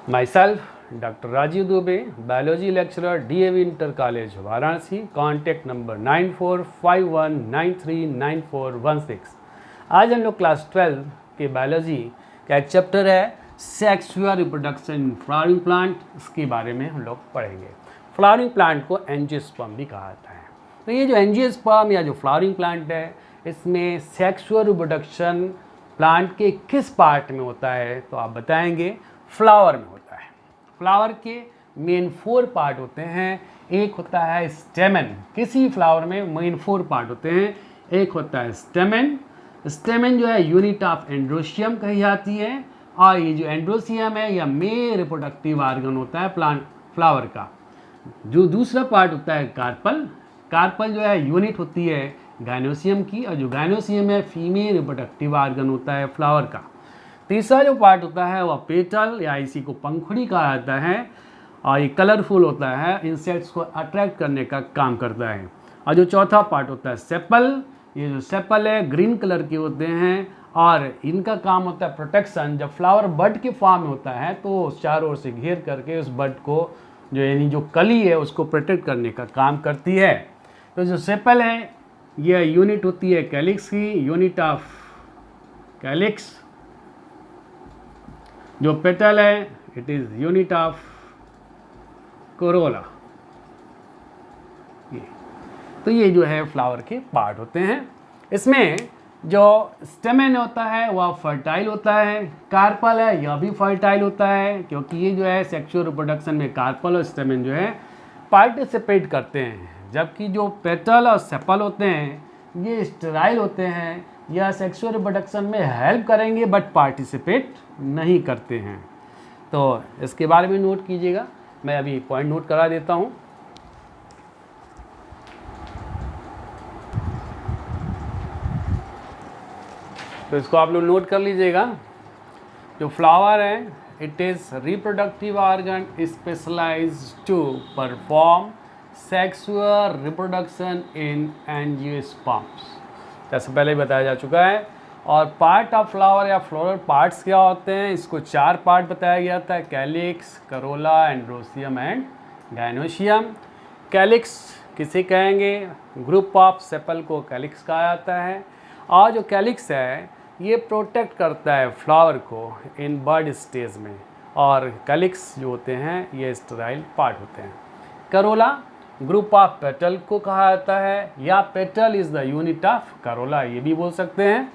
Myself, Dr. Rajiv Dubey, Biology Lecturer, DAV Inter College, Varanasi. Contact number 9451939416. आज हम लोग class 12 के बायोलॉजी का एक चैप्टर है sexual reproduction in flowering plant, इसके बारे में हम लोग पढ़ेंगे. फ्लावरिंग प्लांट को एंजियोस्पर्म भी कहा जाता है. तो ये जो एंजियोस्पर्म या जो फ्लावरिंग प्लांट है, इसमें सेक्सुअल रिप्रोडक्शन प्लांट के किस पार्ट में होता है, तो आप बताएंगे फ्लावर में होता है. फ्लावर के मेन 4 पार्ट होते हैं. एक होता है स्टेमन. किसी फ्लावर में मेन 4 पार्ट होते हैं. एक होता है स्टेमन. स्टेमन जो है यूनिट ऑफ एंड्रोशियम कही जाती है. और ये जो एंड्रोशियम है यह मेन रिप्रोडक्टिव ऑर्गन होता है प्लांट फ्लावर का. जो दूसरा पार्ट होता है कार्पल. कार्पल जो है यूनिट होती है गाइनोसियम की, और जो गाइनोसियम है फीमेल रिप्रोडक्टिव ऑर्गन होता है फ्लावर का. तीसरा जो पार्ट होता है वह पेटल या इसी को पंखुड़ी कहा जाता है, और ये कलरफुल होता है, इंसेक्ट्स को अट्रैक्ट करने का काम करता है. और जो चौथा पार्ट होता है सेपल. ये जो सेपल है ग्रीन कलर के होते हैं, और इनका काम होता है प्रोटेक्शन. जब फ्लावर बड के फॉर्म में होता है तो चारों ओर से घेर करके उस बड को जो यानी जो कली है उसको प्रोटेक्ट करने का काम करती है. तो जो सेपल है यह यूनिट होती है कैलिक्स की, यूनिट ऑफ कैलिक्स. जो पेटल है it is unit of Corolla. तो ये जो है फ्लावर के पार्ट होते हैं. इसमें जो स्टेमेन होता है वह फर्टाइल होता है. कार्पल है यह भी फर्टाइल होता है, क्योंकि ये जो है सेक्सुअल रिप्रोडक्शन में कार्पल और स्टेमेन जो है पार्टिसिपेट करते हैं. जबकि जो पेटल और सेपल होते हैं ये स्टेराइल होते हैं. यह सेक्सुअल रिप्रोडक्शन में हेल्प करेंगे बट पार्टिसिपेट नहीं करते हैं. तो इसके बारे में नोट कीजिएगा. मैं अभी पॉइंट नोट करा देता हूँ. तो इसको आप लोग नोट कर लीजिएगा. जो फ्लावर है it is reproductive organ specialised to perform sexual reproduction in angiosperms. जैसे पहले ही बताया जा चुका है. और पार्ट ऑफ फ्लावर या फ्लोरल पार्ट्स क्या होते हैं, इसको 4 पार्ट बताया गया था. Calyx, corolla, androecium and gynoecium. Calyx किसे कहेंगे, ग्रुप ऑफ सेपल को कैलिक्स कहा जाता है. और जो कैलिक्स है ये प्रोटेक्ट करता है फ्लावर को इन बर्ड स्टेज में. और कैलिक्स जो होते हैं ये स्टेराइल पार्ट होते हैं. करोला ग्रुप ऑफ पेटल को कहा जाता है, या petal is the unit of Corolla ये भी बोल सकते हैं.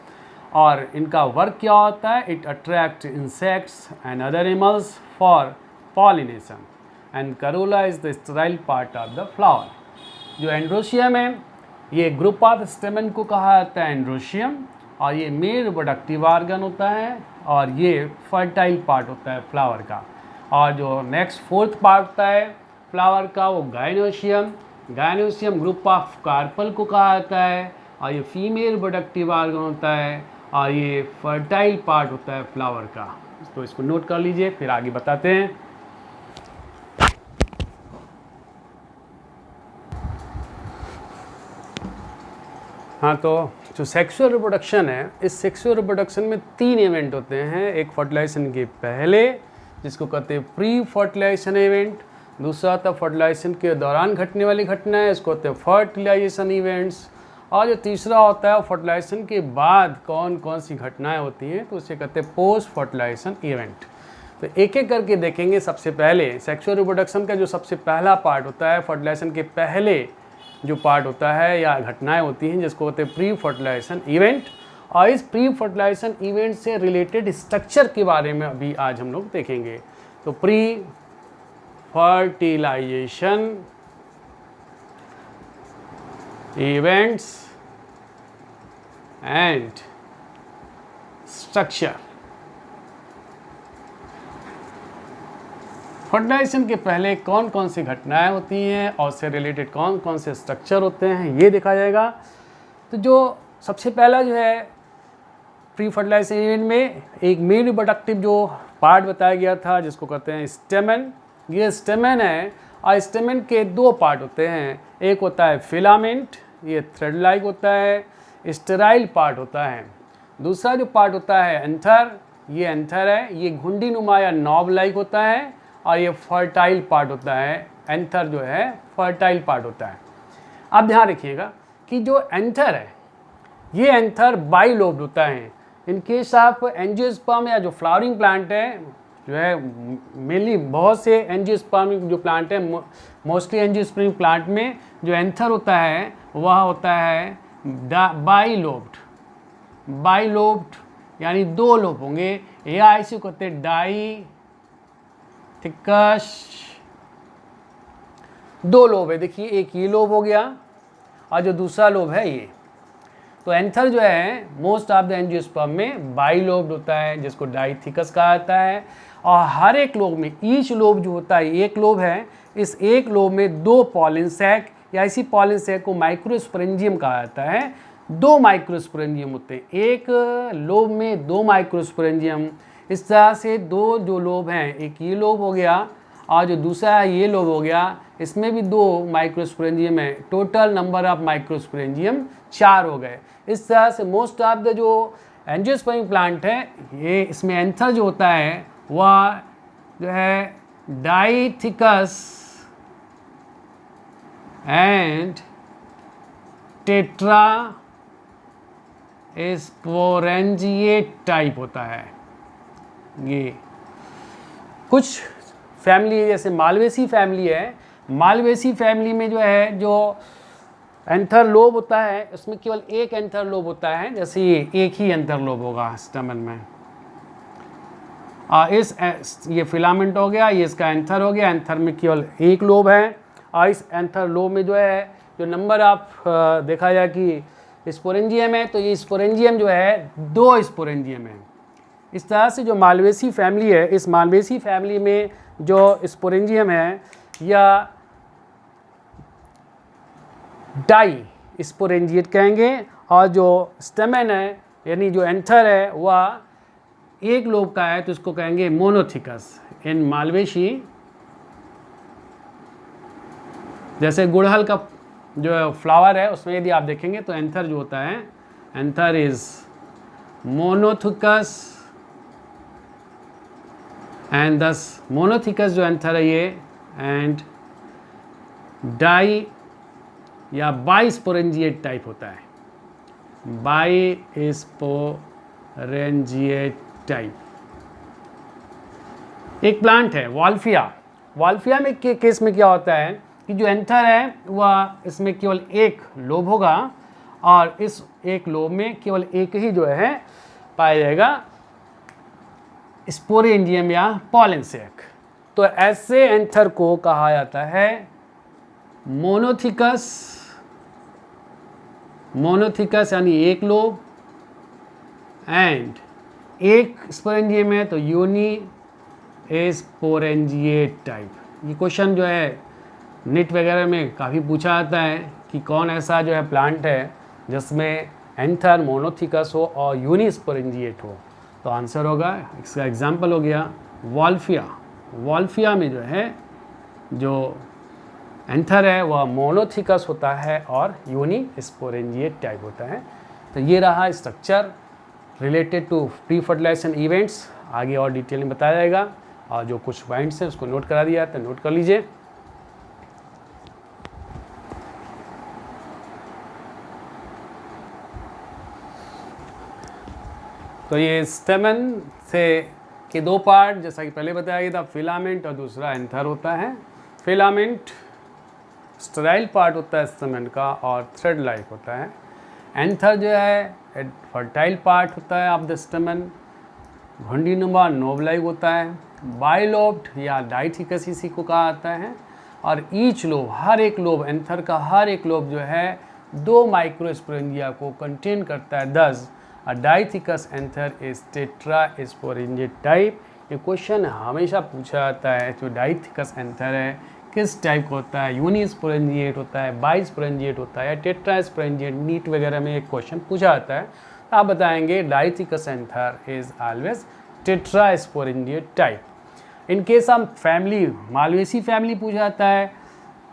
और इनका वर्क क्या होता है, it attract insects and other animals for pollination. And Corolla is the sterile part of the flower. जो एंड्रोशियम है ये ग्रुप ऑफ स्टेमन को कहा जाता है एंड्रोशियम, और ये मेल रिप्रोडक्टिव ऑर्गन होता है, और ये फर्टाइल पार्ट होता है फ्लावर का. और जो नेक्स्ट 4th पार्ट होता है फ्लावर का वो gynoecium. Gynoecium group of carpel को कहा जाता है, और ये फीमेल रिप्रोडक्टिव ऑर्गन होता है, और ये फर्टाइल पार्ट होता है फ्लावर का. तो इसको नोट कर लीजिए, फिर आगे बताते हैं. हाँ, तो जो सेक्सुअल रिप्रोडक्शन है, इस सेक्सुअल रिप्रोडक्शन में 3 इवेंट होते हैं. एक फर्टिलाइजेशन के पहले जिसको कहते हैं प्री फर्टिलाइजेशन इवेंट. दूसरा होता है फर्टिलाइजेशन के दौरान घटने वाली घटना है, इसको कहते हैं फर्टिलाइजेशन इवेंट्स. और जो तीसरा होता है फर्टिलाइजेशन के बाद कौन कौन सी घटनाएं होती हैं, तो उसे कहते हैं पोस्ट फर्टिलाइजेशन इवेंट. तो एक एक करके देखेंगे. सबसे पहले सेक्सुअल रिप्रोडक्शन का जो सबसे पहला पार्ट होता है, फर्टिलाइजेशन के पहले जो पार्ट होता है या घटनाएं होती हैं जिसको कहते हैं प्री फर्टिलाइजेशन इवेंट. और इस प्री फर्टिलाइजेशन इवेंट से रिलेटेड स्ट्रक्चर के बारे में अभी आज हम लोग देखेंगे. तो pre fertilisation events and structure. Fertilisation के पहले कौन कौन सी घटनाएं होती हैं और उससे रिलेटेड कौन कौन से स्ट्रक्चर होते हैं ये देखा जाएगा. तो जो सबसे पहला जो है प्री फर्टिलाइजेशन इवेंट में एक मेल रिप्रोडक्टिव जो पार्ट बताया गया था जिसको कहते हैं स्टेमन. ये स्टेमन है, और स्टेमन के 2 पार्ट होते हैं. एक होता है फिलामेंट, ये थ्रेड लाइक होता है, स्टेराइल पार्ट होता है. दूसरा जो पार्ट होता है एंथर, ये एंथर है, ये घुंडी नुमा या नॉब लाइक होता है, और ये फर्टाइल पार्ट होता है। एंथर जो है फर्टाइल पार्ट होता है। अब ध्यान रखिएगा कि जो एंथर है ये एंथर बाइलोब्ड होता है। इन केस ऑफ एंजियोस्पर्म या जो फ्लावरिंग प्लांट है जो है, मेनली बहुत से एंजियोस्पर्म जो प्लांट है, मोस्टली एंजियोस्पर्म प्लांट में जो एंथर होता है वह होता है बाइलोब्ड। बाइलोब्ड यानी दो लोब होंगे, या इसे कहते हैं डाइथिकस। दो लोब है, देखिए एक ये लोब हो गया और जो दूसरा लोब है ये। तो एंथर जो है मोस्ट ऑफ द एंजियोस्पर्म में बाइलोब्ड होता है, जिसको डाइथिकस कहा जाता है। और हर एक लोब में, ईच लोब जो होता है, एक लोब है, इस एक लोब में दो पॉलन सैक या इसी पॉलन सैक को माइक्रोस्पोरेंजियम कहा जाता है। दो माइक्रोस्पोरेंजियम होते हैं, एक लोब में दो माइक्रोस्पोरेंजियम। इस तरह से दो जो लोब हैं, एक ये लोब हो गया और जो दूसरा है ये लोब हो गया, इसमें भी दो माइक्रोस्पोरेंजियम है। टोटल नंबर ऑफ माइक्रोस्पोरेंजियम 4 हो गए। इस तरह से मोस्ट ऑफ द जो एंजियोस्पर्म प्लांट है, ये इसमें एंथर जो होता है वह जो है डाइथिकस एंड टेट्रा स्पोरेंजिएट टाइप होता है। ये कुछ फैमिली जैसे मालवेसी फैमिली है, मालवेसी फैमिली में जो है जो एंथर लोब होता है उसमें केवल एक एंथर लोब होता है, जैसे ये एक ही एंथर लोब होगा स्टमन में। ये फिलामेंट हो गया, ये इसका एंथर हो गया, एंथर में केवल एक लोब है। और इस एंथर लोब में जो है जो नंबर आप देखा जाए कि स्पोरेंजियम है, तो ये स्पोरेंजियम जो है 2 स्पोरेंजियम है। इस तरह से जो मालवेसी फैमिली है, इस मालवेसी फैमिली में जो स्पोरेंजियम है या डाई स्पोरेंजिएट कहेंगे, और जो स्टेमन है यानी जो एंथर है वह एक लोब का है, तो इसको कहेंगे मोनोथिकस। इन मालवेसी जैसे गुड़हल का जो फ्लावर है उसमें यदि आप देखेंगे तो एंथर जो होता है, एंथर इज मोनोथिकस एंड दस मोनोथिकस जो एंथर है ये, एंड डाई या बाइस्पोरेंजिएट टाइप होता है, बाइस्पोरेंजिएट टाइप। एक प्लांट है वॉल्फिया। वॉल्फिया में के केस में क्या होता है कि जो एंथर है वह इसमें केवल एक लोब होगा, और इस एक लोब में केवल एक ही जो है पाया जाएगा स्पोरेंजियम या पॉलन सैक। तो ऐसे एंथर को कहा जाता है मोनोथिकस। मोनोथिकस यानी एक लोब, एंड एक स्पोरेंजियम है तो यूनी स्पोरेंजिएट टाइप। ये क्वेश्चन जो है नीट वगैरह में काफ़ी पूछा जाता है कि कौन ऐसा जो है प्लांट है जिसमें एंथर मोनोथिकस हो और यूनी स्पोरेंजिएट हो। तो आंसर होगा, इसका एग्जाम्पल हो गया वॉल्फिया। वॉल्फिया में जो है जो एंथर है वह मोनोथिकस होता है और यूनी स्पोरेंजिएट टाइप होता है। तो ये रहा structure related to pre fertilisation events. आगे और डिटेल में बताया जाएगा, और जो कुछ पॉइंट्स हैं उसको नोट करा दिया है तो नोट कर लीजिए। तो ये स्टेमन से के दो पार्ट, जैसा कि पहले बताया गया था, फिलामेंट और दूसरा एंथर होता है। फिलामेंट स्टेराइल पार्ट होता है स्टेमन का और थ्रेड लाइक होता है। एंथर जो है फर्टाइल पार्ट होता है ऑफ द स्टेमन, घुंडीनुमा नोब लाइक होता है। बाइलोब्ड या डाइथिकस इसी को कहा जाता है। और ईच लोब, हर एक लोब, एंथर का हर एक लोब जो है 2 माइक्रोस्पोरेंजिया को कंटेन करता है। Thus a dithecous anther is tetrasporangiate type. ये क्वेश्चन हमेशा पूछा जाता है, जो डाइथिकस एंथर है किस टाइप का होता है, यूनिस्पोरेंजिएट होता है, बाइस्पोरेंजिएट होता है या टेट्रास्पोरेंजिएट। नीट वगैरह में एक क्वेश्चन पूछा जाता है, आप बताएंगे डाइथिकस anther is always tetrasporangiate type. In case of family, Malvaceae family पूछा जाता है,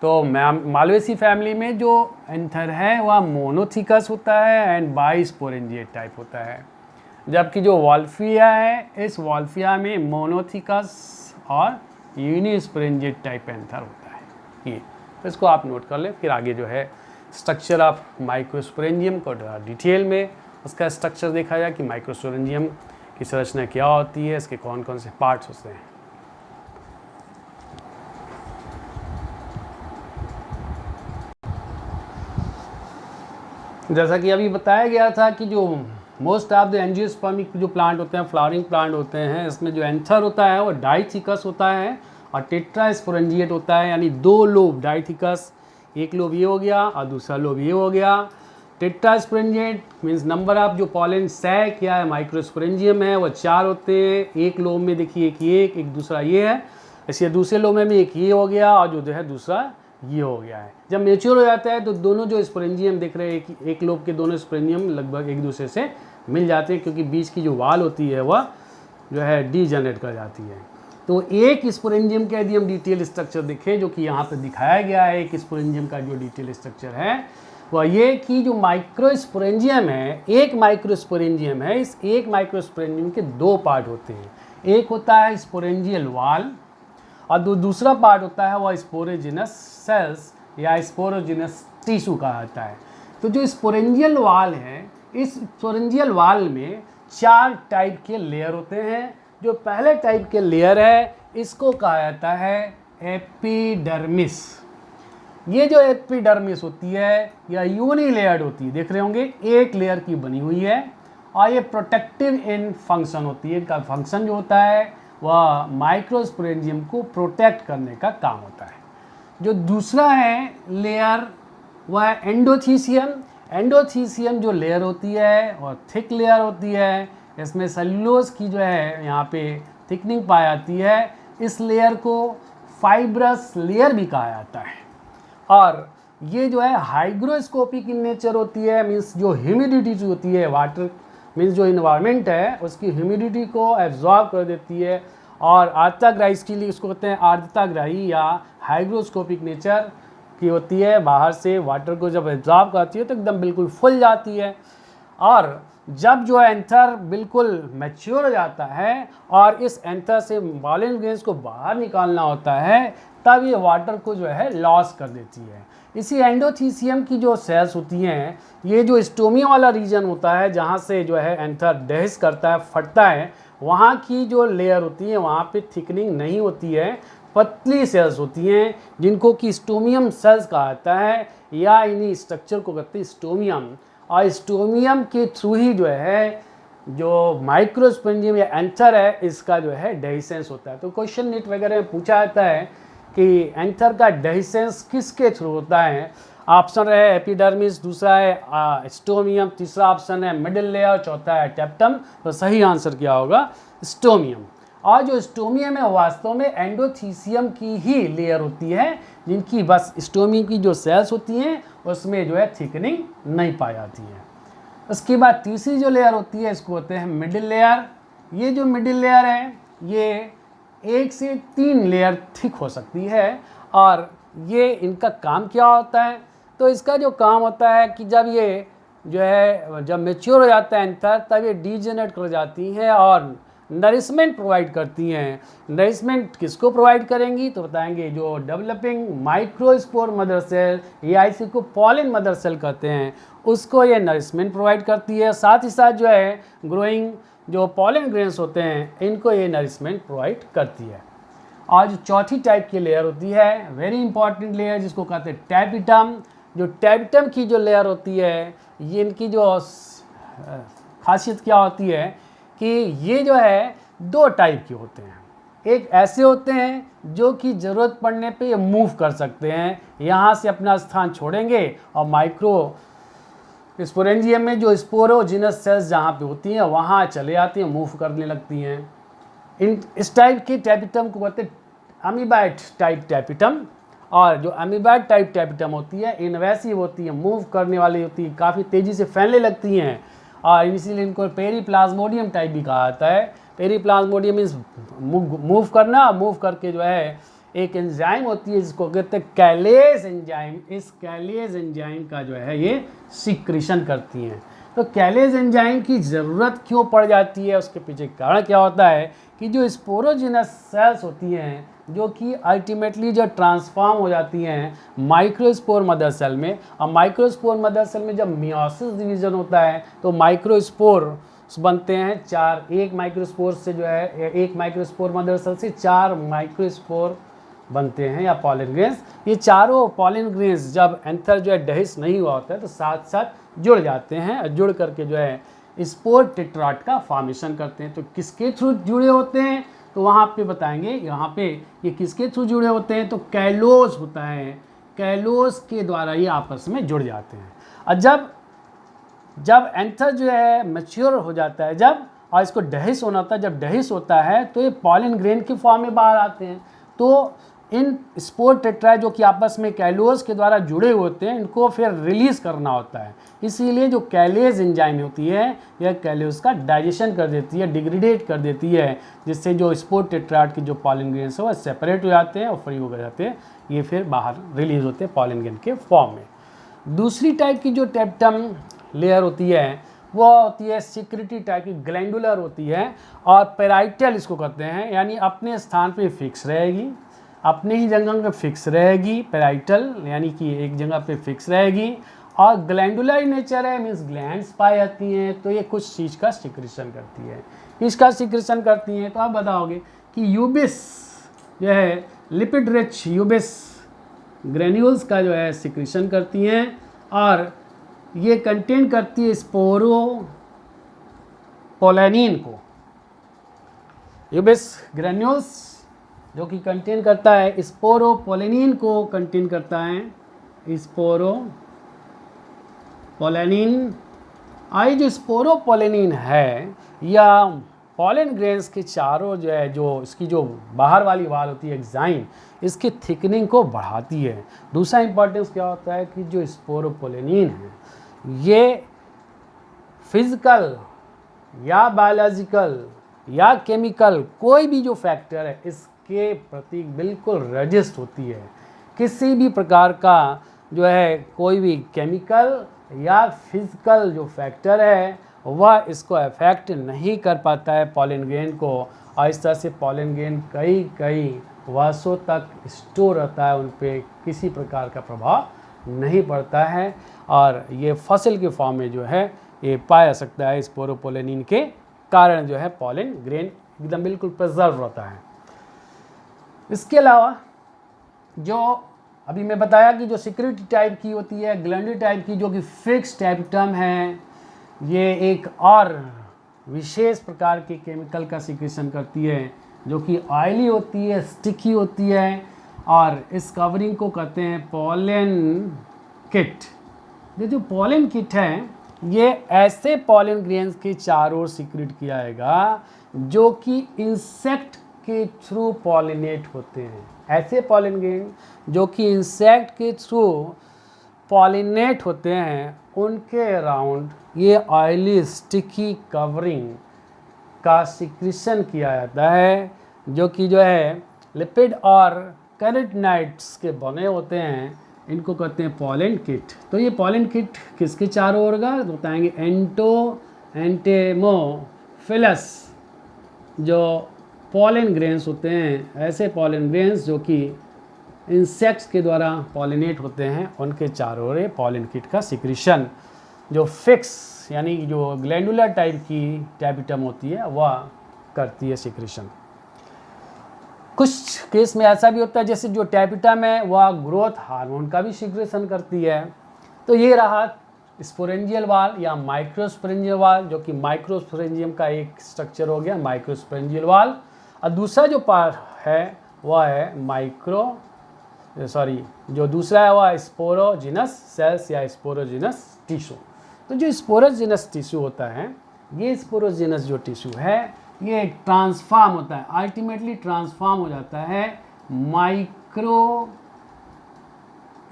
तो मालवेसी फैमिली में जो एंथर है वह मोनोथिकस होता है एंड बाइस्पोरेंजिएट टाइप होता है। जबकि जो वॉल्फिया है, इस वॉल्फिया में मोनोथिकस और यूनिस्पोरेंजिएट टाइप एंथर होता है ये। तो इसको आप नोट कर लें। फिर आगे जो है स्ट्रक्चर ऑफ माइक्रोस्पोरेंजियम को डिटेल में उसका स्ट्रक्चर देखा जाए कि माइक्रोस्पोरेंजियम की संरचना क्या होती है, इसके कौन कौन से पार्ट्स होते हैं। जैसा कि अभी बताया गया था कि जो मोस्ट ऑफ द एंजियोस्पर्मिक जो प्लांट होते हैं, फ्लावरिंग प्लांट होते हैं, इसमें जो एंथर होता है वो डाइथिकस होता है और टेट्रास्पोरेंजिएट होता है, यानी दो लोब डाइथिकस, एक लोब ये हो गया और दूसरा लोब ये हो गया। टेट्रास्पोरेंजिएट मीन्स नंबर ऑफ जो पॉलन सैक या माइक्रोस्पोरेंजियम है वो 4 होते हैं। एक लोब में देखिए एक दूसरा ये है, इसलिए दूसरे लोब में भी एक ये हो गया और जो है दूसरा ये हो गया है। जब मेच्योर हो जाता है तो दोनों जो स्पोरेंजियम देख रहे हैं एक लोब के दोनों स्पोरेंजियम लगभग एक दूसरे से मिल जाते हैं, क्योंकि बीच की जो वाल होती है वह जो है डीजनरेट कर जाती है। तो एक स्पोरेंजियम का यदि हम डिटेल स्ट्रक्चर देखें, जो कि यहाँ पर दिखाया गया है, एक स्पोरेंजियम का जो डिटेल स्ट्रक्चर है वह ये कि जो माइक्रोस्पोरेंजियम है, एक माइक्रोस्पोरेंजियम है, इस एक माइक्रोस्पोरेंजियम के 2 पार्ट होते हैं। एक होता है स्पोरेंजियल वाल और दूसरा पार्ट होता है वह स्पोरोजिनस सेल्स या स्पोरोजिनस टिश्यू कहा जाता है। तो जो स्पोरेंजियल वाल है, इस स्पोरेंजियल वाल में 4 टाइप के लेयर होते हैं। जो पहले टाइप के लेयर है इसको कहा जाता है एपिडर्मिस। ये जो एपिडर्मिस होती है या यूनिलेयर्ड होती है, देख रहे होंगे एक लेयर की बनी हुई है और ये प्रोटेक्टिव इन फंक्शन होती है। इनका फंक्शन जो होता है वह माइक्रोस्पोरेंजियम को प्रोटेक्ट करने का काम होता है। जो दूसरा है लेयर वह है एंडोथीसियम। एंडोथीसियम जो लेयर होती है और थिक लेयर होती है, इसमें सेलुलोज की जो है यहाँ पे थिकनिंग पाई जाती है। इस लेयर को फाइब्रस लेयर भी कहा जाता है। और ये जो है हाइग्रोस्कोपिक इन नेचर होती है, मीन्स जो ह्यूमिडिटी जो होती है, वाटर मीन्स जो इन्वायरमेंट है उसकी ह्यूमिडिटी को एब्जॉर्ब कर देती है। और आर्द्रताग्राही, इसके लिए उसको कहते हैं आर्द्रताग्राही या हाइग्रोस्कोपिक नेचर की होती है। बाहर से वाटर को जब एब्जॉर्ब करती है तो एकदम बिल्कुल फुल जाती है। और जब जो एंथर बिल्कुल मैच्योर हो जाता है और इस एंथर से पॉलन ग्रेन्स को बाहर निकालना होता है, तब ये वाटर को जो है लॉस कर देती है। इसी एंडोथीसियम की जो सेल्स होती हैं, ये जो स्टोमिया वाला रीजन होता है जहाँ से जो है एंथर डैश करता है, फटता है, वहाँ की जो लेयर होती है वहाँ पे थिकनिंग नहीं होती है, पतली सेल्स होती हैं जिनको कि स्टोमियम सेल्स कहा जाता है, या इन्हीं स्ट्रक्चर को कहते हैं स्टोमियम। और स्टोमियम के थ्रू ही जो है जो माइक्रोस्पोरेंजियम या एंथर है इसका जो है डेहिसेंस होता है। तो क्वेश्चन नीट वगैरह में पूछा जाता है कि एंथर का डेहिसेंस किसके थ्रू होता है। ऑप्शन है एपिडर्मिस, दूसरा है स्टोमियम, तीसरा ऑप्शन है मिडिल लेयर, चौथा है टेप्टम। तो सही आंसर क्या होगा? स्टोमियम। और जो स्टोमियम है वास्तव में एंडोथीसियम की ही लेयर होती है, जिनकी बस स्टोमियम की जो सेल्स होती हैं उसमें जो है थिकनिंग नहीं पाई जाती है। उसके बाद तीसरी जो लेयर होती है इसको होते हैं मिडिल लेयर। ये जो मिडिल लेयर है ये 1 से 3 लेयर थिक हो सकती है। और ये इनका काम क्या होता है? तो इसका जो काम होता है कि जब ये जो है जब मेच्योर हो जाता है एंथर, तब ये डीजेनरेट कर जाती हैं और नरिशमेंट प्रोवाइड करती हैं। नरिशमेंट किसको प्रोवाइड करेंगी? तो बताएंगे जो डेवलपिंग माइक्रोस्पोर मदर सेल या इसी को पॉलन मदर सेल कहते हैं, उसको ये नरिशमेंट प्रोवाइड करती है। साथ ही साथ जो है ग्रोइंग जो पॉलन ग्रेन्स होते हैं इनको ये नरिशमेंट प्रोवाइड करती है। और जो चौथी टाइप की लेयर होती है, वेरी इंपॉर्टेंट लेयर, जिसको कहते हैं टैपिटम। जो टैपिटम की जो लेयर होती है, ये इनकी जो खासियत क्या होती है कि ये जो है 2 टाइप के होते हैं। एक ऐसे होते हैं जो कि ज़रूरत पड़ने पे ये मूव कर सकते हैं, यहाँ से अपना स्थान छोड़ेंगे और माइक्रो स्पोरेंजियम में जो स्पोरोजिनस सेल्स जहाँ पे होती हैं वहाँ चले जाती हैं, मूव करने लगती हैं। इस टाइप के टैपिटम को कहते हैं अमीबाइट टाइप टैपिटम। और जो अमीबाइट टाइप टैपिटम होती है इन्वेसिव होती है, मूव करने वाली होती है, काफ़ी तेज़ी से फैलने लगती हैं। और इसीलिए इनको पेरीप्लाज्मोडियम टाइप भी कहा जाता है। पेरीप्लाज्मोडियम मीन्स मूव करना, मूव करके जो है एक एंजाइम होती है जिसको कहते हैं कैलेज एंजाइम। इस कैलेज एंजाइम का जो है ये सिक्रीशन करती हैं। तो कैलेज एंजाइम की ज़रूरत क्यों पड़ जाती है, उसके पीछे कारण क्या होता है कि जो स्पोरोजिनस सेल्स होती हैं जो कि अल्टीमेटली जो ट्रांसफॉर्म हो जाती हैं माइक्रोस्पोर मदर सेल में, और माइक्रोस्पोर मदर सेल में जब मियोसिस डिवीजन होता है तो माइक्रोस्पोर बनते हैं चार, एक माइक्रोस्पोर से जो है एक माइक्रोस्पोर मदर सेल से 4 माइक्रोस्पोर बनते हैं या पॉलन ग्रेन्स। ये चारों पॉलन ग्रेन्स जब एंथर जो है डहिस नहीं हुआ होता है तो साथ साथ जुड़ जाते हैं और जुड़ करके जो है स्पोर टेट्राड का फॉर्मेशन करते हैं। तो किसके थ्रू जुड़े होते हैं तो वहाँ पे बताएंगे, यहाँ पे ये किसके थ्रू जुड़े होते हैं तो कैलोस होता है, कैलोस के द्वारा ये आपस में जुड़ जाते हैं। और जब एंथर जो है मैच्योर हो जाता है जब, और इसको डहिस होना होता है, जब डहिस होता है तो ये पॉलन ग्रेन के फॉर्म में बाहर आते हैं। तो इन स्पोर टेट्राइड जो कि आपस में कैलोस के द्वारा जुड़े होते हैं इनको फिर रिलीज़ करना होता है। इसीलिए जो कैलेज एंजाइम होती है यह कैलोस का डाइजेशन कर देती है, डिग्रेडेट कर देती है, जिससे जो स्पोर टेट्राइड के जो पॉलन ग्रेन्स है वह सेपरेट हो जाते हैं और फ्री हो जाते हैं, ये फिर बाहर रिलीज होते हैं पॉलन ग्रेन के फॉर्म में। दूसरी टाइप की जो टेप्टम लेयर होती है वो होती है सिक्रेटरी टाइप की, ग्लैंडुलर होती है और पेराइटल इसको कहते हैं, यानी अपने स्थान पे फिक्स रहेगी, अपने ही जगह पे फिक्स रहेगी, पेराइटल यानी कि एक जगह पे फिक्स रहेगी, और ग्लैंडुलर नेचर है, मीन्स ग्लैंड्स पाई जाती हैं। तो ये कुछ चीज़ का सिक्रेशन करती है, इसका सिक्रेशन करती हैं। तो आप बताओगे कि यूबिस जो है लिपिड रिच यूबिस ग्रेन्यूल्स का जो है सिक्रेशन करती हैं, और ये कंटेन करती है स्पोरोपोलेनिन को। यूबिस ग्रेन्यूल्स जो कि कंटेन करता है स्पोरोपोलेनिन को कंटेन करता है, स्पोरोपोलेनिन। आई जो स्पोरोपोलेनिन है या पॉलन ग्रेन्स के चारों जो है जो इसकी जो बाहर वाली वाल होती है एग्जाइम, इसकी थिकनिंग को बढ़ाती है। दूसरा इंपॉर्टेंस क्या होता है कि जो स्पोरोपोलेनिन है ये फिजिकल या बायोलॉजिकल या केमिकल कोई भी जो फैक्टर है इसके प्रति बिल्कुल रजिस्ट होती है। किसी भी प्रकार का जो है कोई भी केमिकल या फिजिकल जो फैक्टर है वह इसको अफेक्ट नहीं कर पाता है पॉलन ग्रेन को, और इस तरह से पॉलन ग्रेन कई वर्षों तक स्टोर रहता है, उन पर किसी प्रकार का प्रभाव नहीं पड़ता है, और ये फसल के फॉर्म में जो है ये पाया सकता है। स्पोरोपोलेनिन के कारण जो है पॉलन ग्रेन एकदम बिल्कुल प्रिजर्व रहता है। इसके अलावा जो अभी मैं बताया कि जो सिक्रेटरी टाइप की होती है, ग्लैंडुलर टाइप की जो कि फिक्स टाइपटम है, ये एक और विशेष प्रकार के केमिकल का सिक्रेशन करती है जो कि ऑयली होती है, स्टिकी होती है, और इस कवरिंग को कहते हैं पॉलन किट। ये जो पॉलन किट है ये ऐसे पॉलन ग्रेन्स के चारों ओर सिक्रेट किया जाएगा जो कि इंसेक्ट के थ्रू पॉलिनेट होते हैं। ऐसे पॉलन ग्रेन जो कि इंसेक्ट के थ्रू पॉलिनेट होते हैं उनके अराउंड ये ऑयली स्टिकी कवरिंग का सिक्रेशन किया जाता है, जो कि जो है लिपिड और कैरोटीनॉइड्स के बने होते हैं, इनको कहते हैं पॉलन किट। तो ये पॉलन किट किसके चारों ओर होगा तो बताएंगे एंटेमोफिलस जो पॉलन ग्रेन्स होते हैं, ऐसे पॉलन ग्रेन्स जो कि इंसेक्ट्स के द्वारा पॉलिनेट होते हैं उनके चारों ओर पॉलन किट का सिक्रेशन जो फिक्स यानी जो ग्लैंडुलर टाइप की टैपिटम होती है वह करती है सिक्रेशन। कुछ केस में ऐसा भी होता है जैसे जो टैपिटम है वह ग्रोथ हार्मोन का भी सिक्रेशन करती है। तो ये रहा स्पोरेंजियल वाल या माइक्रोस्पोरेंजियल वाल, जो कि माइक्रोस्पोरेंजियम का एक स्ट्रक्चर हो गया माइक्रोस्पोरेंजियल वाल, और दूसरा जो पार्ट है वह है जो दूसरा है वह स्पोरोजिनस सेल्स या स्पोरोजिनस टिश्यू। तो जो स्पोरोजिनस टिश्यू होता है, ये स्पोरोजिनस जो टिश्यू है ये ट्रांसफॉर्म होता है, अल्टीमेटली ट्रांसफॉर्म हो जाता है माइक्रो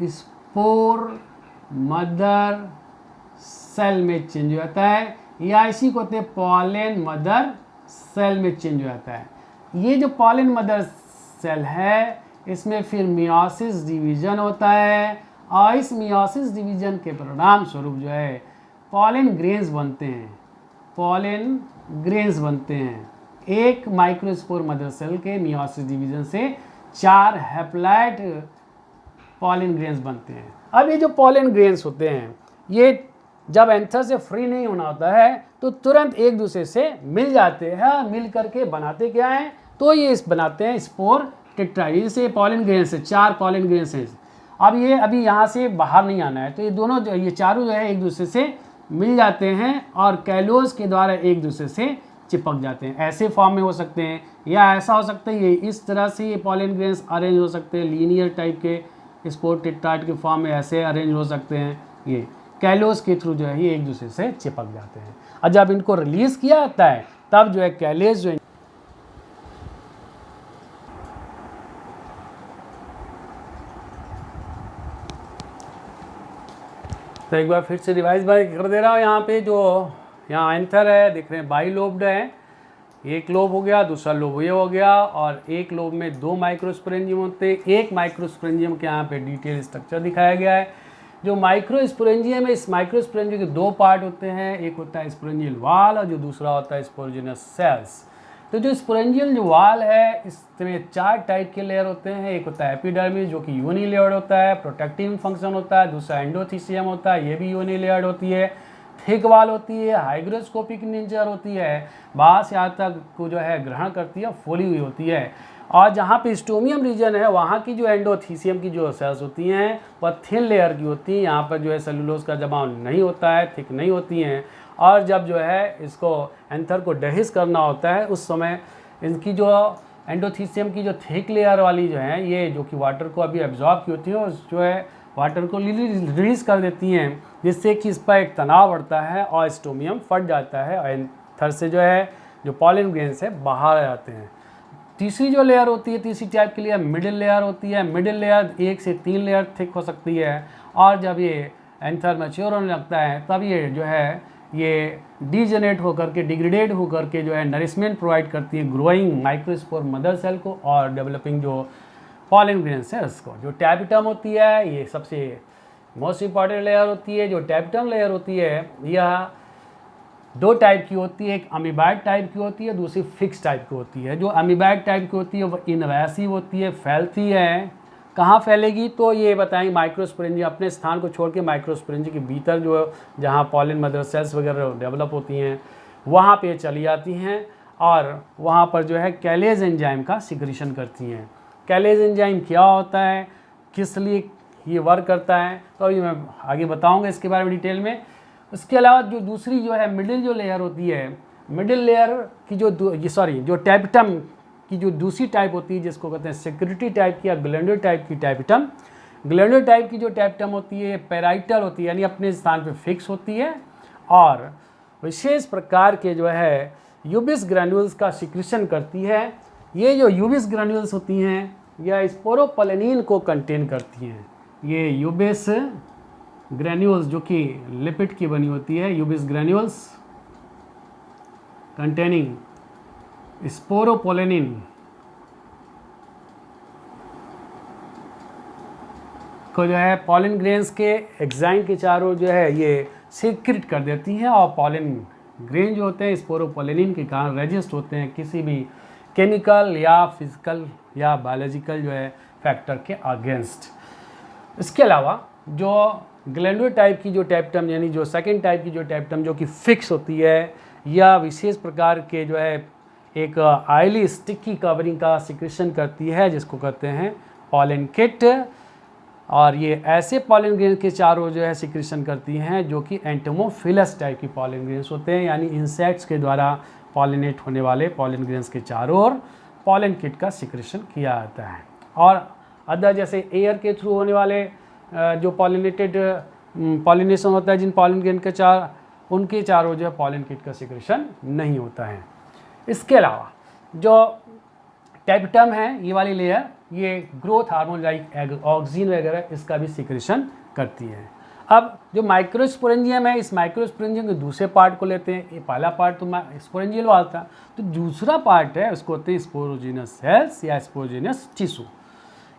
स्पोर मदर सेल में चेंज हो जाता है, या इसी को कहते हैं पॉलन मदर सेल में चेंज हो जाता है। ये जो पॉलन मदर सेल है इसमें फिर मियोसिस डिवीजन होता है, और इस मियोसिस डिवीजन के परिणाम स्वरूप जो है पॉलन ग्रेन्स बनते हैं, पॉलन ग्रेन्स बनते हैं। एक माइक्रोस्पोर मदर सेल के मियोसिस डिवीजन से 4 हैप्लॉइड पॉलन ग्रेन्स बनते हैं। अब ये जो पॉलन ग्रेन्स होते हैं ये जब एंथर से फ्री नहीं होना होता है तो तुरंत एक दूसरे से मिल जाते हैं, मिल करके बनाते क्या हैं, तो ये इस बनाते हैं स्पोर टेट्राइड। जैसे पॉलन ग्रेन्स है, 4 पॉलन ग्रेन्स हैं। अब ये अभी यहाँ से बाहर नहीं आना है, तो ये दोनों ये चारों जो है एक दूसरे से मिल जाते हैं और कैलोज के द्वारा एक दूसरे से चिपक जाते हैं। ऐसे फॉर्म में हो सकते हैं या ऐसा हो सकता है, ये इस तरह से ये पॉलन ग्रेन्स अरेंज हो सकते हैं, लीनियर टाइप के स्पोर टेट्राइड के फॉर्म में ऐसे अरेंज हो सकते हैं। ये कैलोज के थ्रू जो है ये एक दूसरे से चिपक जाते हैं और जब इनको रिलीज किया जाता है तब जो है कैलेज जो है तो एक बार फिर से रिवाइज कर दे रहा हूँ। यहाँ पे जो यहाँ एंथर है दिख रहे हैं, बाइलोब्ड है, एक लोब हो गया, दूसरा लोब ये हो गया और एक लोब में 2 माइक्रोस्पोरेंजियम होते हैं। एक माइक्रोस्पोरेंजियम के यहाँ पे डिटेल स्ट्रक्चर दिखाया गया है। जो माइक्रोस्पोरेंजियम है, इस माइक्रोस्पोरेंजियम के 2 पार्ट होते हैं, एक होता है स्पोरेंजियल वाल और जो दूसरा होता है स्पोरोजिनस सेल्स। तो जो स्पोरेंजियल जो वाल है इसमें 4 टाइप के लेयर होते हैं। एक होता है एपिडर्मिस जो कि यूनिलेयर्ड होता है, प्रोटेक्टिव फंक्शन होता है। दूसरा एंडोथीसियम होता है, ये भी यूनिलेयर्ड होती है। थिक वाल होती है, हाइग्रोस्कोपिक नेचर होती है, बाहर से यहाँ तक को जो है ग्रहण करती है, फूली हुई होती है। और जहाँ पे स्टोमियम रीजन है वहाँ की जो एंडोथीसियम की जो सेल्स होती हैं वह थिन लेयर की होती हैं। यहाँ पर जो है सेलुलोज का जमाव नहीं होता है, थिक नहीं होती हैं। और जब जो है इसको एंथर को डहिस करना होता है उस समय इनकी जो एंडोथीसियम की जो थिक लेयर वाली जो है ये जो कि वाटर को अभी एब्जॉर्ब की होती है और जो है वाटर को रिलीज कर देती हैं, जिससे कि इस पर एक तनाव बढ़ता है और स्टोमियम फट जाता है और एंथर से जो है जो पॉलन ग्रेन्स है बाहर आ जाते हैं। तीसरी जो लेयर होती है, तीसरी टाइप की लेयर मिडिल लेयर होती है। मिडिल लेयर 1 से 3 लेयर थिक हो सकती है और जब ये एंथर मैच्योर होने लगता है तब ये जो है ये डीजेनेरेट होकर के डिग्रेडेड होकर के जो है नरिशमेंट प्रोवाइड करती है ग्रोइंग माइक्रोस्पोर मदर सेल को और डेवलपिंग जो पॉलन ग्रेन्स है उसको। जो टैपिटम होती है ये सबसे मोस्ट इंपॉर्टेंट लेयर होती है। जो टैपिटम लेयर होती है यह 2 टाइप की होती है, एक अमीबाइड टाइप की होती है, दूसरी फिक्स टाइप की होती है। जो अमीबाइड टाइप की होती है वह इनवेसिव होती है, फैलती है। कहाँ फैलेगी तो ये बताएंगे माइक्रोस्पोरेंजियम अपने स्थान को छोड़ के माइक्रोस्पोरेंजियम के भीतर जो जहाँ पॉलन मदर सेल्स वगैरह डेवलप होती हैं वहाँ पे चली जाती हैं और वहाँ पर जो है कैलेज एंजाइम का सिक्रीशन करती हैं। कैलेज एंजाइम क्या होता है, किस लिए ये वर्क करता है, तो ये मैं आगे बताऊँगा इसके बारे में डिटेल में। उसके अलावा जो दूसरी जो है मिडिल जो लेयर होती है, मिडिल लेयर की जो टैपिटम की जो दूसरी टाइप होती है जिसको कहते हैं सिक्रेटरी टाइप की या ग्लैंडुलर टाइप की टैपिटम। ग्लैंडुलर टाइप की जो टैपिटम होती है पैराइटल होती है, यानी अपने स्थान पे फिक्स होती है और विशेष प्रकार के जो है यूबिस ग्रैन्यूल्स का सिक्रीशन करती है। ये जो यूबिस ग्रैन्यूल्स होती हैं यह स्पोरोपोलेनिन को कंटेन करती हैं। ये यूबिस ग्रैन्यूल्स जो कि लिपिड की बनी होती है, यूबिस ग्रैन्यूल्स कंटेनिंग स्पोरोपोलेनिन को जो है पॉलन ग्रेन्स के एग्जाइम के चारों जो है ये सीक्रेट कर देती हैं और पॉलन ग्रेन जो होते हैं स्पोरोपोलेनिन के कारण रेजिस्ट होते हैं किसी भी केमिकल या फिजिकल या बायोलॉजिकल जो है फैक्टर के अगेंस्ट। इसके अलावा जो ग्लैंडुलर टाइप की जो टैपिटम यानी जो सेकेंड टाइप की जो टैपिटम जो कि फिक्स होती है या विशेष प्रकार के जो है एक ऑयली स्टिकी कवरिंग का सिक्रेशन करती है जिसको कहते हैं पॉलन किट। और ये ऐसे पॉलन ग्रेन के चारों जो है सिक्रेशन करती हैं जो कि एंटोमोफिलस टाइप की पॉलन ग्रेन्स होते हैं, यानी इंसेक्ट्स के द्वारा पॉलिनेट होने वाले पॉलन ग्रेन्स के चारों ओर पॉलन किट का सिक्रेशन किया जाता है। और अदर जैसे एयर के थ्रू होने वाले जो पॉलिनेटेड पॉलिनेशन होता है जिन पॉलन ग्रेन के उनके चारों जो है पॉलन किट का सिक्रेशन नहीं होता है। इसके अलावा जो टैपिटम है ये वाली लेयर ये ग्रोथ हार्मोन लाइक ऑक्सीजन वगैरह इसका भी सिक्रेशन करती है। अब जो माइक्रोस्पोरेंजियम है इस माइक्रोस्पोरेंजियम के दूसरे पार्ट को लेते हैं। ये पहला पार्ट तो स्पोरेंजियल वाला था, तो दूसरा पार्ट है उसको होते हैं स्पोरोजिनस सेल्स या स्पोरोजिनस टिश्यू।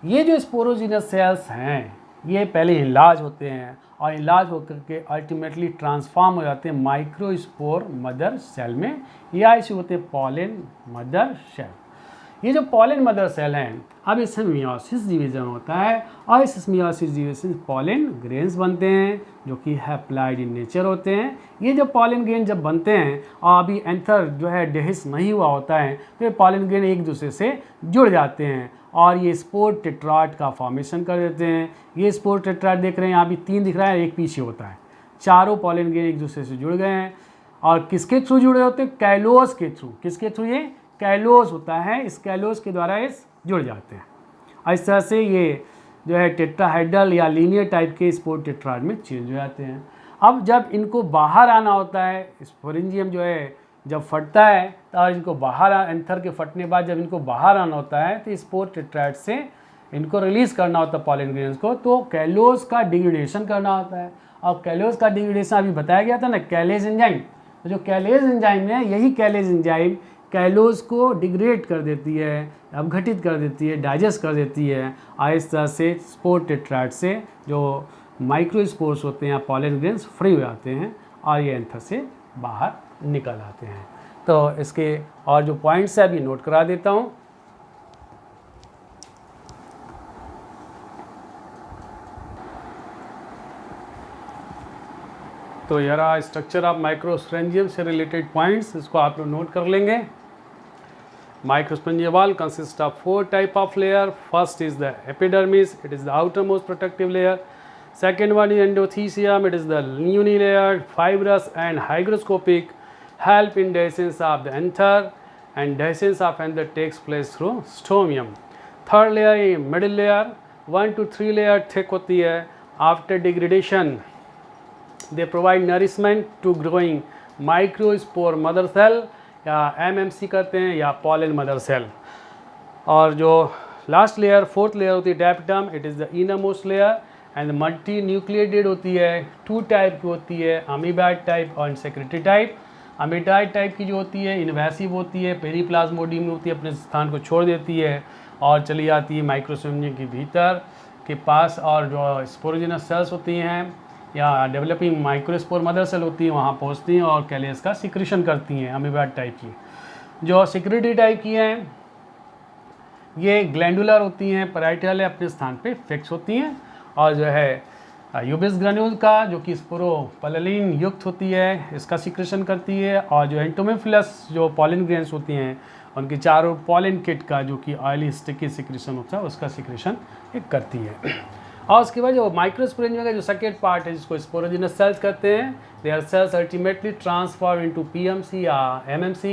ये जो स्पोरोजिनस सेल्स हैं ये पहले इलाज होते हैं और इलाज होकर के अल्टीमेटली ट्रांसफॉर्म हो जाते हैं माइक्रोस्पोर मदर सेल में, या इसे होते हैं पॉलन मदर सेल। ये जो पॉलन मदर सेल हैं, अब इसमें मियोसिस डिवीज़न होता है और इस मियोसिस डिवीज़न पॉलन ग्रेन्स बनते हैं जो कि हैप्लॉइड इन नेचर होते हैं। ये जो पॉलन ग्रेन जब बनते हैं और अभी एंथर जो है डेहिस नहीं हुआ होता है, तो ये पॉलन ग्रेन एक दूसरे से जुड़ जाते हैं और ये स्पोर टेट्राड का फॉर्मेशन कर देते हैं। ये स्पोर टेट्राड देख रहे हैं, यहाँ भी 3 दिख रहा है, एक पीछे होता है। चारों पॉलन ग्रेन एक दूसरे से जुड़ गए हैं और किसके थ्रू जुड़े होते हैं? कैलोस के थ्रू। किसके थ्रू? ये कैलोस होता है, इस कैलोस के द्वारा इस जुड़ जाते हैं। इस तरह से ये जो है टेट्राहाइड्रल या लीनियर टाइप के स्पोर टेट्राड में चेंज हो जाते हैं। अब जब इनको बाहर आना होता है, स्पोरेंजियम जो है जब फटता है और इनको बाहर एंथर के फटने बाद जब इनको बाहर आना होता है तो स्पोर टेट्राड से इनको रिलीज़ करना होता है पॉलन ग्रेन्स को, तो कैलोस का डिग्रेडेशन करना होता है। और कैलोस का डिग्रेडेशन अभी बताया गया था ना, कैलेज एंजाइम। तो जो कैलेज एंजाइम है, यही कैलेज एंजाइम कैलोस को डिग्रेड कर देती है, अपघटित कर देती है, डाइजेस्ट कर देती है। और इस तरह से स्पोर टेट्राड से जो माइक्रोस्पोर्स होते हैं, पॉलन ग्रेन्स फ्री हो जाते हैं और ये एंथर से बाहर निकल आते हैं। तो इसके और जो पॉइंट्स है अभी नोट करा देता हूँ। तो ये रहा स्ट्रक्चर ऑफ माइक्रोस्पोरेंजियम से रिलेटेड पॉइंट्स, इसको आप लोग नोट कर लेंगे। Microsporidium wall consists of 4 type of layer. First is the epidermis, it is the outermost protective layer. Second one is endothelium, it is the unilayered, fibrous and hygroscopic, help in dehiscence of the anther, and dehiscence of anther takes place through stomium. Third layer is middle layer, 1 to 3 layer thick होती है. After degradation, they provide nourishment to growing microspore mother cell या MMC कहते हैं या pollen mother cell. और जो last layer, fourth layer होती है tapetum, it is the innermost layer and multinucleated होती है। 2 टाइप की होती है, अमीबाइड टाइप और सेक्रेटरी टाइप। अमीबाइड टाइप की जो होती है इन्वेसिव होती है, पेरीप्लाज्मोडियम में होती है, अपने स्थान को छोड़ देती है और चली जाती है माइक्रोस्पोरेंजियम के भीतर के पास। और जो स्पोरोजिनस सेल्स होती हैं या डेवलपिंग माइक्रोस्पोर मदर सेल होती है वहाँ पहुँचती हैं और कैलेस का सिक्रीशन करती हैं। अमीबाइड टाइप की जो सिक्रेटरी टाइप की हैं ये ग्लैंडुलर होती हैं, पैराइटल है, अपने स्थान पे फिक्स होती हैं। और जो है यूबिस ग्रेन्यूल का जो कि स्पोरोपॉलिन युक्त होती है, इसका सिक्रेशन करती है। और जो एंटोमोफिलस जो पॉलन ग्रेन्स होती हैं उनकी चारों पॉलन किट का जो कि ऑयली स्टिकी सिक्रेशन होता है उसका सिक्रेशन एक करती है। और उसके बाद जो माइक्रोस्पोरेंजियम का जो सेकेंड पार्ट है जिसको स्पोरोजिनस सेल्स कहते हैं, they are cells ultimately transform into PMC या MMC।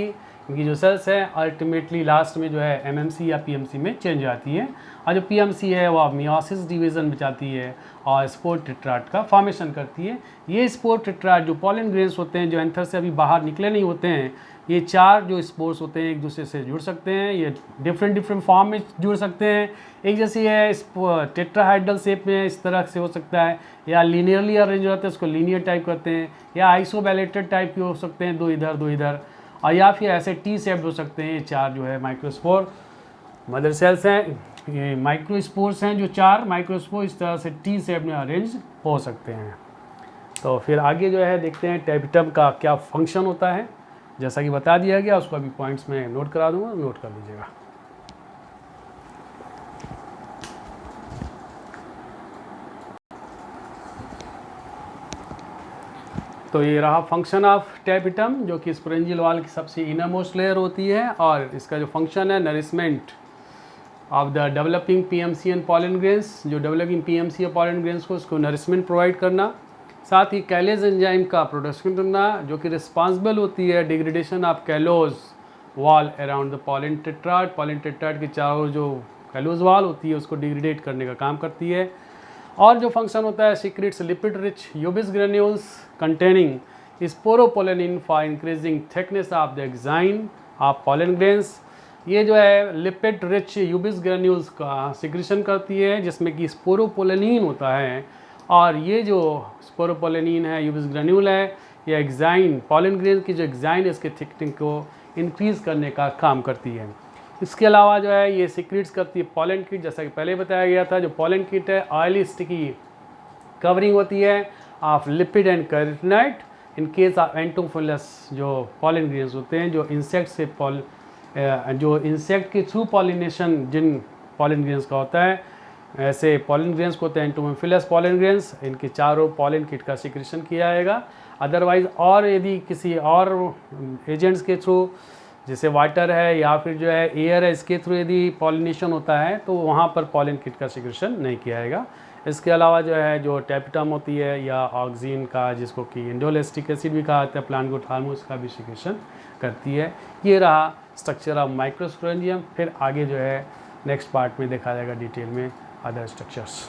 इनकी जो सेल्स है अल्टीमेटली लास्ट में जो है MMC या PMC में चेंज आती है। और जो PMC है वो मियोसिस डिवीज़न में जाती है और स्पोर टेट्राड का फॉर्मेशन करती है। ये स्पोर टेट्राड जो पॉलन ग्रेन्स होते हैं जो एंथर से अभी बाहर निकले नहीं होते हैं, ये 4 जो स्पोर्स होते हैं एक दूसरे से जुड़ सकते हैं। ये डिफरेंट फॉर्म में जुड़ सकते हैं। एक जैसी है टेट्राहाइड्रल शेप में इस तरह से हो सकता है, या लीनियरली अरेंज होते हैं उसको लीनियर टाइप करते हैं, या आइसोबैलेटेड टाइप के हो सकते हैं, 2 इधर 2 इधर, और या फिर ऐसे टी शेप्ड हो सकते हैं। ये 4 जो है माइक्रोस्पोर मदर सेल्स हैं, ये माइक्रोस्पोर्स हैं जो 4 माइक्रोस्पोर इस तरह से टी शेप में अरेंज हो सकते हैं। तो फिर आगे जो है देखते हैं टैपिटम का क्या फंक्शन होता है। जैसा कि बता दिया गया उसको अभी पॉइंट्स में नोट करा दूंगा, नोट कर लीजिएगा। तो ये रहा फंक्शन ऑफ टैपिटम जो कि स्पोरेंजियल वॉल की सबसे इनरमोस्ट लेयर होती है और इसका जो फंक्शन है nourishment of the developing PMC and pollen grains. जो डेवलपिंग PMC और पॉलन ग्रेन्स को उसको नरिशमेंट प्रोवाइड करना, साथ ही कैलेज एंजाइम का प्रोडक्शन करना जो कि रिस्पॉन्सिबल होती है degradation of callose wall around the pollen tetrad. Pollen tetrad के चारों जो कैलोज वॉल होती है उसको डिग्रेडेट करने का काम करती है। और जो फंक्शन होता है secrets lipid rich यूबिस granules containing sporopollenin for increasing thickness of the exine of pollen grains. ये जो है लिपिड रिच यूबिस ग्रेन्यूल्स का सिक्रेशन करती है जिसमें कि स्पोरोपोलिन होता है। और ये जो स्पोरोपोलिन है यूबिस ग्रेन्यूल है, ये एग्जाइन पॉलन ग्रेन की जो एग्जाइन है इसके थिकनिंग को इंक्रीज़ करने का काम करती है। इसके अलावा जो है ये सिक्रीट्स करती है पॉलन किट, जैसा कि पहले बताया गया था। जो पॉलन किट है ऑयली स्टिकी कवरिंग होती है of lipid and carotenoid in case of entomophilous, जो पॉलन ग्रेन्स होते हैं जो इंसेक्ट से जो इंसेक्ट के थ्रू पॉलिनेशन जिन पॉलन ग्रेन्स का होता है, ऐसे पॉलन ग्रेन्स को होते हैं एंटोफिलस पॉलन ग्रेन्स, इनके चारों पॉलन किट का सिक्रेशन किया जाएगा। अदरवाइज और यदि किसी और एजेंट्स के थ्रू जैसे वाटर है या फिर जो है एयर है, इसके थ्रू यदि पॉलिनेशन होता है तो वहाँ पर पॉलन किट का सिक्रेशन नहीं किया जाएगा। इसके अलावा जो है जो टेपिटम होती है या ऑक्सीन का, जिसको कि इंडोलेस्टिक एसिड भी कहा जाता है, प्लांट ग्रोथ हार्मोन, का भी सिक्रेशन करती है। ये रहा स्ट्रक्चर ऑफ माइक्रोस्पोरेंजियम। फिर आगे जो है नेक्स्ट पार्ट में देखा जाएगा डिटेल में अदर स्ट्रक्चर्स।